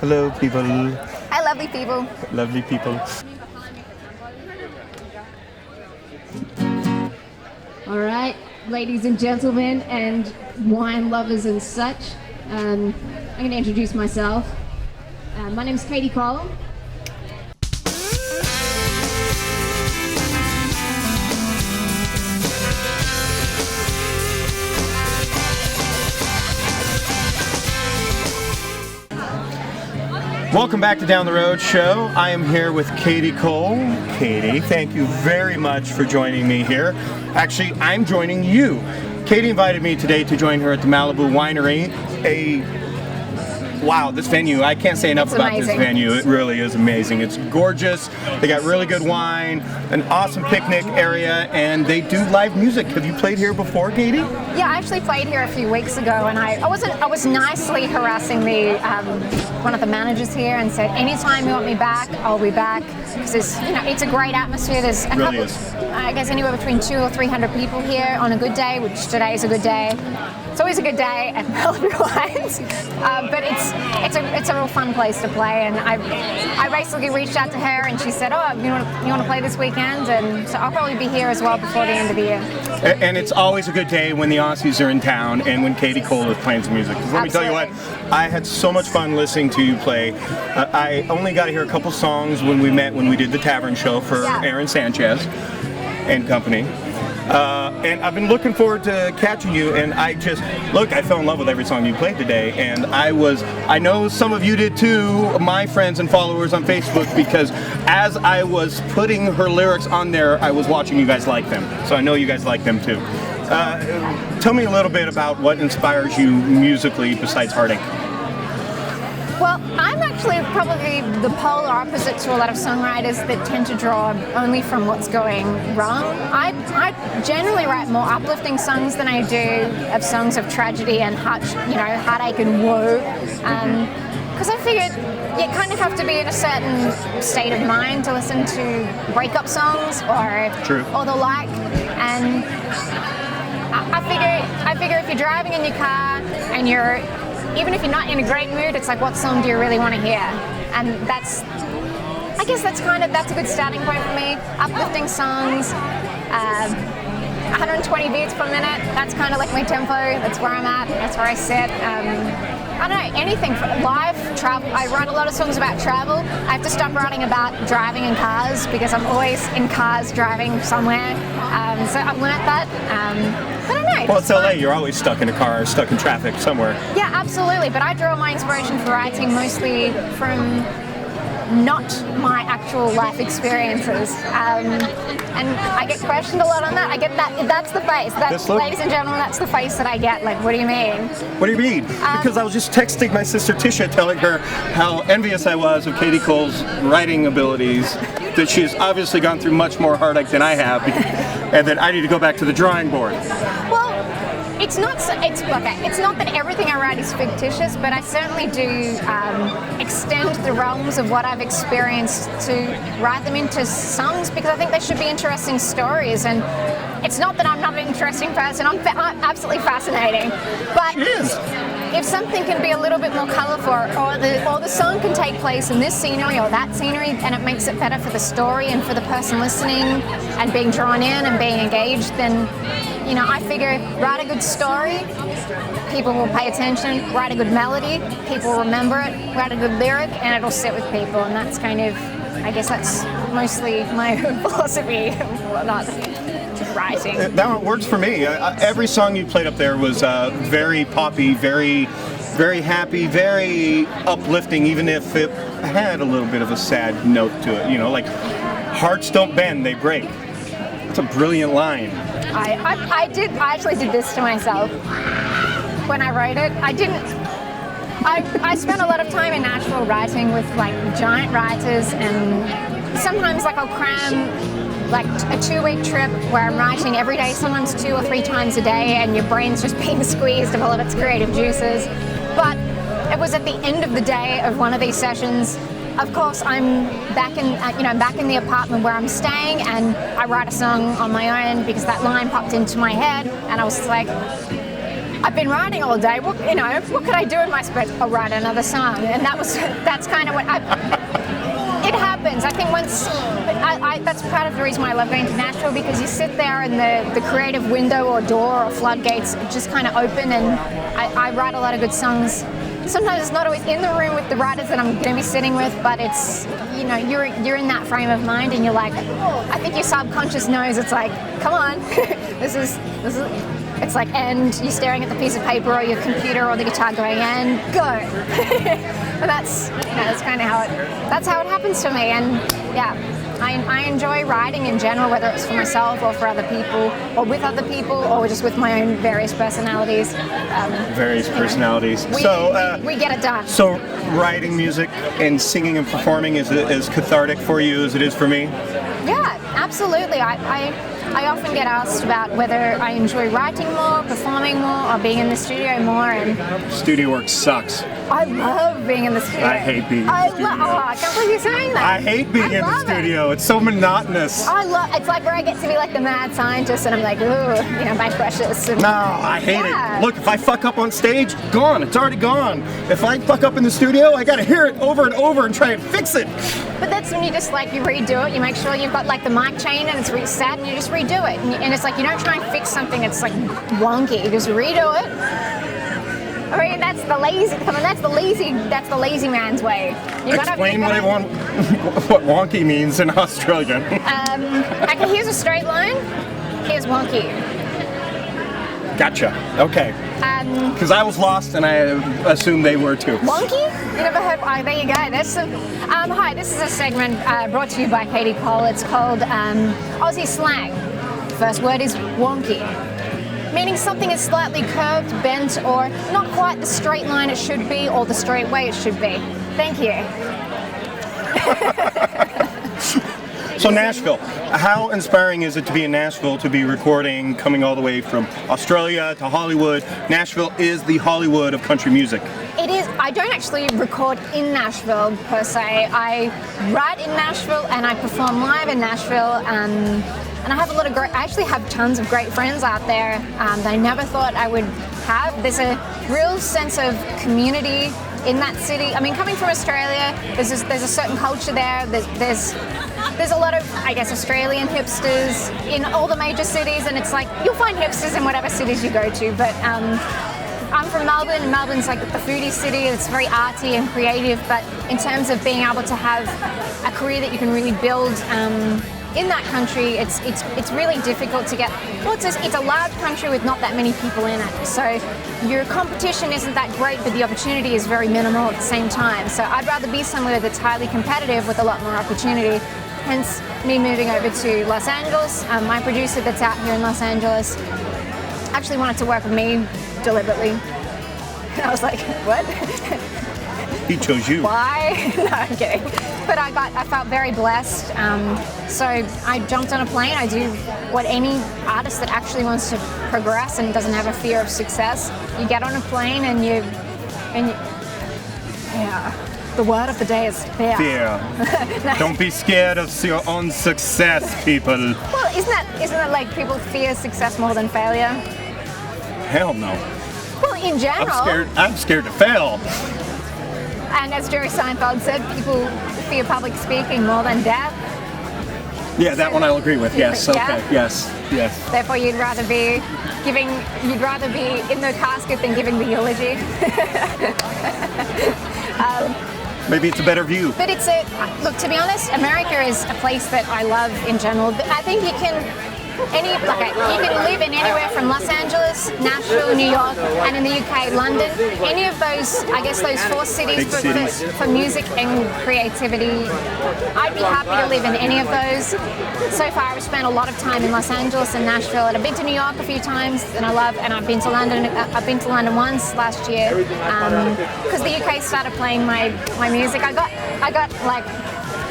Hello, people. Hi, lovely people. Lovely people. All right, ladies and gentlemen, and wine lovers and such. I'm going to introduce myself. My name's Katie Cole. Welcome back to Down the Road Show. I am here with Katie Cole. Katie, thank you very much for joining me here. Actually, I'm joining you. Katie invited me today to join her at the Malibu Winery. Wow, this venue, I can't say enough about this venue. It really is amazing. It's gorgeous. They got really good wine, an awesome picnic area, and they do live music. Have you played here before, Katie? Yeah, I actually played here a few weeks ago, and I was nicely harassing the one of the managers here and said, anytime you want me back, I'll be back. Because it's a great atmosphere. There's a couple, I guess anywhere between 200 or 300 people here on a good day, which today is a good day. It's always a good day at Malibu Wines, but it's a real fun place to play. And I basically reached out to her, and she said, "Oh, you want to play this weekend?" And so I'll probably be here as well before the end of the year. And it's always a good day when the Aussies are in town and when Katie Cole is playing some music. Let me tell you what, I had so much fun listening to you play. I only got to hear a couple songs when we did the Tavern Show for Aaron Sanchez and company. And I've been looking forward to catching you, and I fell in love with every song you played today, and I know some of you did too, my friends and followers on Facebook, because as I was putting her lyrics on there, I was watching you guys like them, so I know you guys like them too. Tell me a little bit about what inspires you musically besides heartache. Well, I'm actually probably the polar opposite to a lot of songwriters that tend to draw only from what's going wrong. I generally write more uplifting songs than I do of songs of tragedy and heartache and woe. Because I figured you kind of have to be in a certain state of mind to listen to breakup songs or the like. And I figure if you're driving in your car and even if you're not in a great mood, it's like, what song do you really want to hear? And I guess that's a good starting point for me. Uplifting songs, 120 beats per minute, that's kind of like my tempo, that's where I'm at, that's where I sit. I don't know, anything, live, travel. I write a lot of songs about travel. I have to stop writing about driving in cars because I'm always in cars driving somewhere. So I've learnt that. I don't know. Well, it's LA, you're always stuck in a car, stuck in traffic somewhere. Yeah, absolutely. But I draw my inspiration for writing mostly from not my actual life experiences. And I get questioned a lot on that. I get that. That's the face. Ladies and gentlemen, that's the face that I get. Like, what do you mean? What do you mean? Because I was just texting my sister Tisha, telling her how envious I was of Katie Cole's writing abilities, that she's obviously gone through much more heartache than I have, and that I need to go back to the drawing board. Well, it's not that everything I write is fictitious, but I certainly do extend the realms of what I've experienced to write them into songs, because I think they should be interesting stories. And it's not that I'm not an interesting person, I'm absolutely fascinating. But if something can be a little bit more colourful, or the song can take place in this scenery or that scenery, and it makes it better for the story and for the person listening and being drawn in and being engaged, then I figure write a good story, people will pay attention. Write a good melody, people will remember it. Write a good lyric, and it'll sit with people. And that's that's mostly my philosophy of whatnot. Writing. That works for me. Every song you played up there was very poppy, very, very happy, very uplifting, even if it had a little bit of a sad note to it. Like hearts don't bend, they break. That's a brilliant line. I actually did this to myself when I wrote it. I spent a lot of time in Nashville writing with giant writers, and sometimes I'll cram a 2-week trip where I'm writing every day, sometimes 2 or 3 times a day, and your brain's just being squeezed of all of its creative juices. But it was at the end of the day of one of these sessions. Of course, I'm back in the apartment where I'm staying, and I write a song on my own because that line popped into my head, and I was like, I've been writing all day. What could I do in my spare time? I'll write another song, and that's kind of what it happens. I think once that's part of the reason why I love going to Nashville, because you sit there and the creative window or door or floodgates just kind of open, and I write a lot of good songs. Sometimes it's not always in the room with the writers that I'm going to be sitting with, but it's, you're in that frame of mind, and you're like, I think your subconscious knows. It's like, come on, this is. It's like, and you're staring at the piece of paper or your computer or the guitar going, and go. And that's kind of how it happens to me. And yeah, I enjoy writing in general, whether it's for myself or for other people or with other people or just with my own various personalities. Personalities. We get it done. So writing music and singing and performing is as cathartic for you as it is for me? Yeah, absolutely. I often get asked about whether I enjoy writing more, performing more, or being in the studio more. And studio work sucks. I love being in the studio. I hate being in the studio. I can't believe you're saying that. I hate being in the studio. It's so monotonous. It's like where I get to be like the mad scientist, and I'm like, ooh, my precious. No, I hate it. Look, if I fuck up on stage, gone. It's already gone. If I fuck up in the studio, I gotta hear it over and over and try and fix it. But that's when you just you redo it. You make sure you've got like the mic chain and it's reset, and you just redo it. And it's like you don't try and fix something that's like wonky. You just redo it. I mean, that's the lazy man's way. Explain what wonky means in Australian. Okay, here's a straight line. Here's wonky. Gotcha. Okay. Because I was lost and I assumed they were too. Wonky? You never heard? Oh, there you go. That's some. Hi, this is a segment brought to you by Katie Cole. It's called Aussie slang. First word is wonky, meaning something is slightly curved, bent, or not quite the straight line it should be or the straight way it should be. Thank you. So Nashville, how inspiring is it to be in Nashville, to be recording, coming all the way from Australia to Hollywood? Nashville is the Hollywood of country music. It is. I don't actually record in Nashville per se. I write in Nashville and I perform live in Nashville. And I have I actually have tons of great friends out there that I never thought I would have. There's a real sense of community in that city. I mean, coming from Australia, there's a certain culture there. There's a lot of, I guess, Australian hipsters in all the major cities, and it's like you'll find hipsters in whatever cities you go to. But I'm from Melbourne. Melbourne's like the foodie city. It's very arty and creative. But in terms of being able to have a career that you can really build in that country, it's really difficult to get. Well, it's a large country with not that many people in it, so your competition isn't that great, but the opportunity is very minimal at the same time. So I'd rather be somewhere that's highly competitive with a lot more opportunity. Hence me moving over to Los Angeles. My producer that's out here in Los Angeles actually wanted to work with me deliberately. And I was like, what? He chose you. Why? No, I'm kidding. But I felt very blessed. So I jumped on a plane. I do what any artist that actually wants to progress and doesn't have a fear of success. You get on a plane and you yeah. The word of the day is fear. Fear. No. Don't be scared of your own success, people. Well, isn't that like people fear success more than failure? Hell no. Well, in general. I'm scared to fail. And as Jerry Seinfeld said, people fear public speaking more than death. Yeah, that one I'll agree with. Yes. Yeah? Okay. Yes. Yes. Therefore, you'd rather be in the casket than giving the eulogy. Maybe it's a better view. But look, to be honest, America is a place that I love in general. I think you can live in anywhere from Los Angeles, Nashville, New York, and in the UK, London. Any of those, I guess those four cities for music and creativity. I'd be happy to live in any of those. So far, I've spent a lot of time in Los Angeles and Nashville, and I've been to New York a few times, and I've been to London. I've been to London once last year because the UK started playing my music. I got like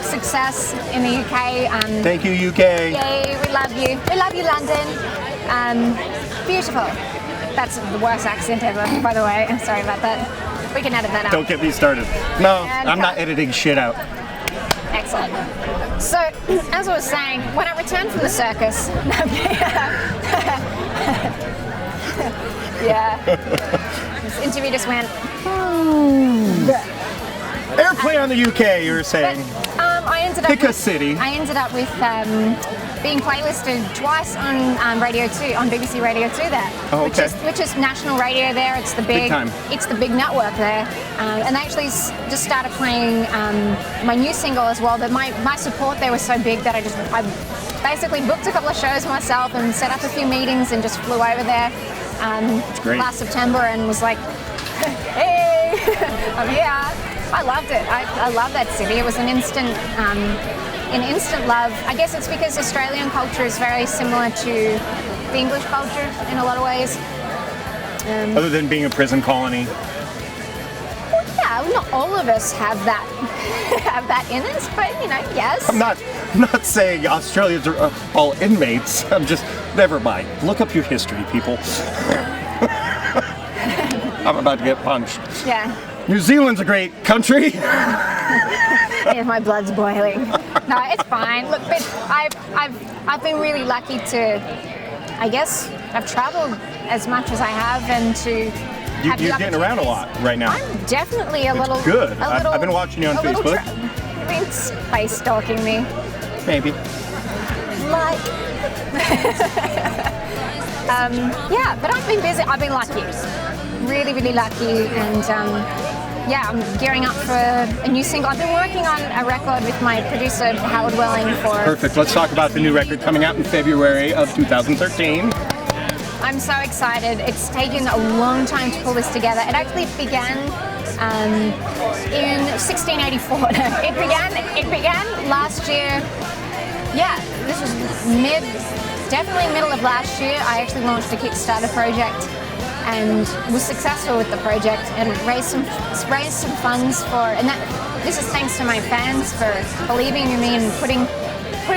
success in the UK. Thank you, UK. Yay, we love you. We love you, London. Beautiful. That's the worst accent ever, by the way. I'm sorry about that. We can edit that out. Don't get me started. No, I'm not editing shit out. Excellent. So, as I was saying, when I returned from the circus, Yeah. This interview just went. Airplay on the UK, you were saying. I ended up Pick a city. I ended up with being playlisted twice on Radio 2, on BBC Radio 2 there. Oh, okay. Which is national radio there. It's the big time. It's the big network there. And they actually just started playing my new single as well. But my support there was so big that I basically booked a couple of shows myself and set up a few meetings and just flew over there last September and was like, hey, I'm here. I loved it. I love that city. It was an instant love. I guess it's because Australian culture is very similar to the English culture in a lot of ways. Other than being a prison colony. Well, yeah, not all of us have that have that in us, but yes. I'm not saying Australians are all inmates. I'm just, never mind. Look up your history, people. I'm about to get punched. Yeah. New Zealand's a great country. Yeah, my blood's boiling. No, it's fine. Look, but I've been really lucky to, I guess, I've traveled as much as I have, and to have You're getting around a lot right now. I'm definitely a little good. A little, I've been watching you on Facebook. I mean, space stalking me. Maybe. Like. Yeah, but I've been busy. I've been lucky. Really, really lucky, and yeah, I'm gearing up for a new single. I've been working on a record with my producer Howard Welling for. Perfect. Let's talk about the new record coming out in February of 2013. I'm so excited. It's taken a long time to pull this together. It actually began in 1684. It began last year. Yeah, this was definitely middle of last year. I actually launched a Kickstarter project and was successful with the project and raised some funds for, and this is thanks to my fans for believing in me and putting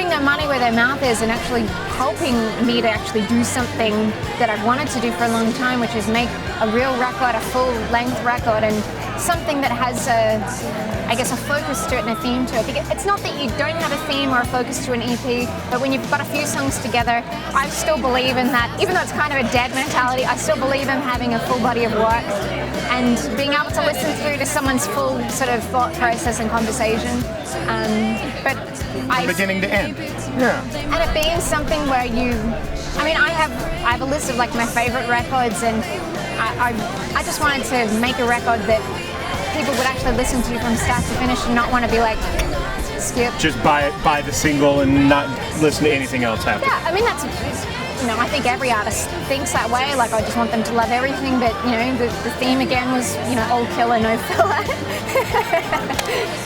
their money where their mouth is and actually helping me to actually do something that I've wanted to do for a long time, which is make a real record, a full-length record, and something that has a focus to it and a theme to it. Because it's not that you don't have a theme or a focus to an EP, but when you've got a few songs together, I still believe in that. Even though it's kind of a dead mentality, I still believe in having a full body of work and being able to listen through to someoe's full sort of thought process and conversation. From beginning to end. Yeah. And it being something where I have a list of like my favorite records, and I just wanted to make a record that people would actually listen to from start to finish and not want to be like, skip. Just buy the single and not listen to anything else after. Yeah, I mean that's, I think every artist thinks that way. Like I just want them to love everything, but the theme again was all killer, no filler.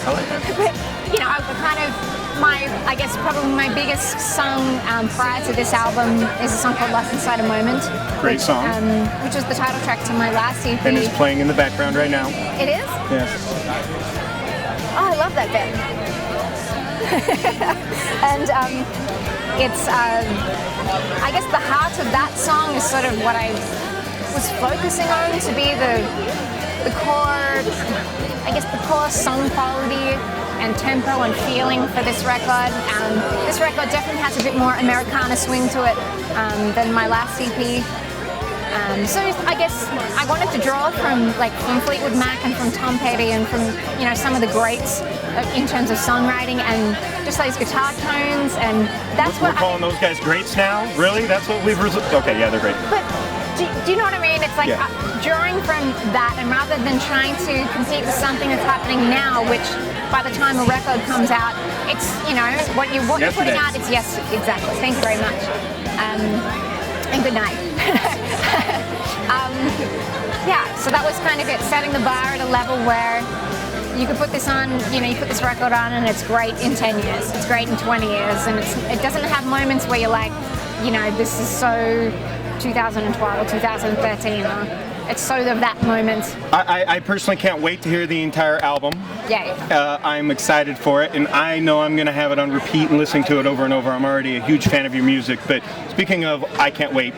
I like that. But I kind of probably my biggest song prior to this album is a song called Lost Inside a Moment. Great song. Which was the title track to my last EP. And it's playing in the background right now. It is? Yes. Oh, I love that bit. And it's, I guess the heart of that song is sort of what I was focusing on to be the core, the core song quality and tempo and feeling for this record. This record definitely has a bit more Americana swing to it than my last EP. So I guess I wanted to draw from Fleetwood Mac and from Tom Petty and from some of the greats in terms of songwriting and just those guitar tones, and that's We're calling those guys greats now? Really? That's what we've okay, yeah, they're great. But do you know what I mean? It's like drawing from that, and rather than trying to compete with something that's happening now, which by the time a record comes out, it's what you're putting out. It's yes, exactly. Thank you very much, and good night. So that was kind of it, setting the bar at a level where you could put this on, you put this record on and it's great in 10 years, it's great in 20 years, and it doesn't have moments where you're like, this is so 2012 or 2013, or it's so of that moment. I personally can't wait to hear the entire album. Yeah. I'm excited for it, and I know I'm going to have it on repeat and listening to it over and over. I'm already a huge fan of your music, but speaking of I can't wait,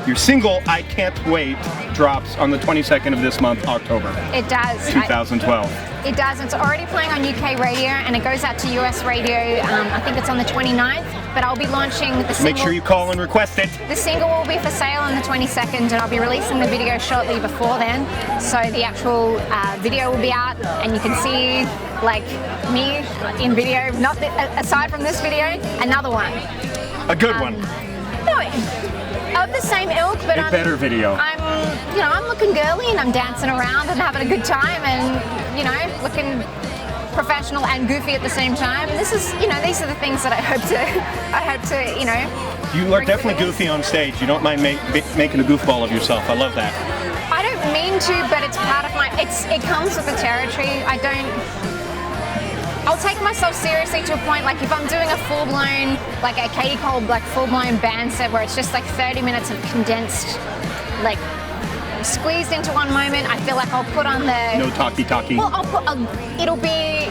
your single, I Can't Wait, drops on the 22nd of this month, October. It does. 2012. It does. It's already playing on UK radio, and it goes out to US radio. I think it's on the 29th. but I'll be launching the single. Make sure you call and request it. The single will be for sale on the 22nd, and I'll be releasing the video shortly before then. So the actual video will be out, and you can see like me in video. Not aside from this video, another one. A good one. No, of the same ilk, but A better video. I'm looking girly and I'm dancing around and having a good time, and looking professional and goofy at the same time. And this is, these are the things that I hope to, You are bring definitely to this. goofy on stage. You don't mind making a goofball of yourself. I love that. I don't mean to, but it's part of it comes with the territory. I'll take myself seriously to a point, like if I'm doing a full-blown, like a Katie Cole, like full-blown band set where it's just like 30 minutes of condensed, like squeezed into one moment, I feel like I'll put on the... No talky. Well, it'll be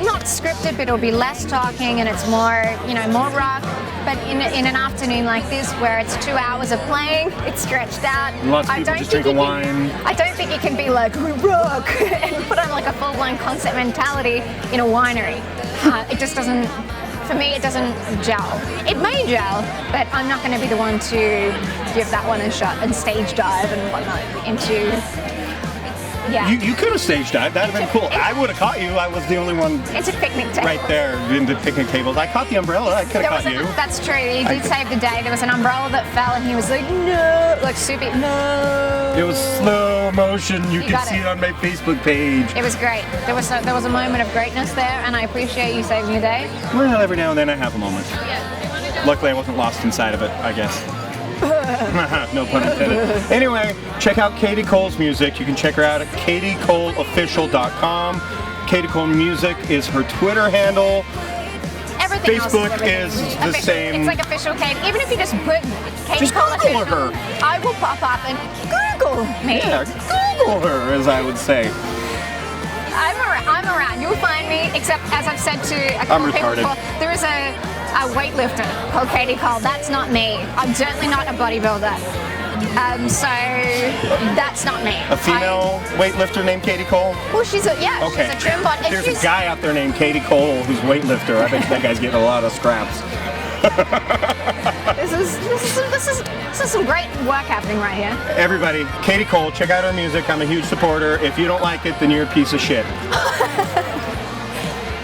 not scripted, but it'll be less talking and it's more, more rock. But in an afternoon like this, where it's 2 hours of playing, it's stretched out. Lots of people just drinking wine. I don't think you can be like, we rock, and put on like a full-blown concert mentality in a winery. It just doesn't, for me, it doesn't gel. It may gel, but I'm not going to be the one to give that one a shot and stage dive and whatnot into... Yeah. You could have stage dived. That'd have been cool. I would have caught you. I was the only one It's a picnic table. right there in the picnic tables. I caught the umbrella. I could have caught you. That's true. He did save the day. There was an umbrella that fell, and he was like, no, like super, no. It was slow motion. You can got see it. it on my Facebook page. It was great. There was a moment of greatness there, and I appreciate you saving the day. Well, every now and then I have a moment. Luckily, I wasn't lost inside of it, I guess. No pun intended. Anyway, check out Katie Cole's music. You can check her out at katiecoleofficial.com. Katie Cole Music is her Twitter handle. Everything Facebook else is the official. same. It's like official Kate. Even if you just put Katie Just Cole Google official, her. I will pop up and Google me. Yeah, Google her, as I would say. I'm around. You'll find me, except as I've said to a couple I'm people retarded. before, there is a weightlifter called Katie Cole. That's not me. I'm certainly not a bodybuilder. So that's not me. A female weightlifter named Katie Cole? Well, she's a Okay. she's a trim body. There's a guy out there named Katie Cole who's weightlifter. I bet that guy's getting a lot of scraps. This is some great work happening right here. Everybody, Katie Cole, check out her music. I'm a huge supporter. If you don't like it, then you're a piece of shit.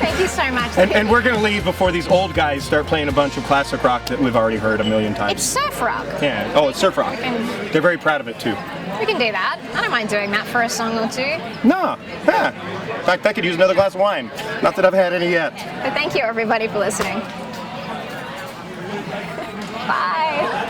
Thank you so much. And we're going to leave before these old guys start playing a bunch of classic rock that we've already heard a million times. It's surf rock. Yeah. Oh, it's surf rock. They're very proud of it, too. We can do that. I don't mind doing that for a song or two. No. Yeah. In fact, I could use another glass of wine. Not that I've had any yet. But thank you, everybody, for listening. Bye.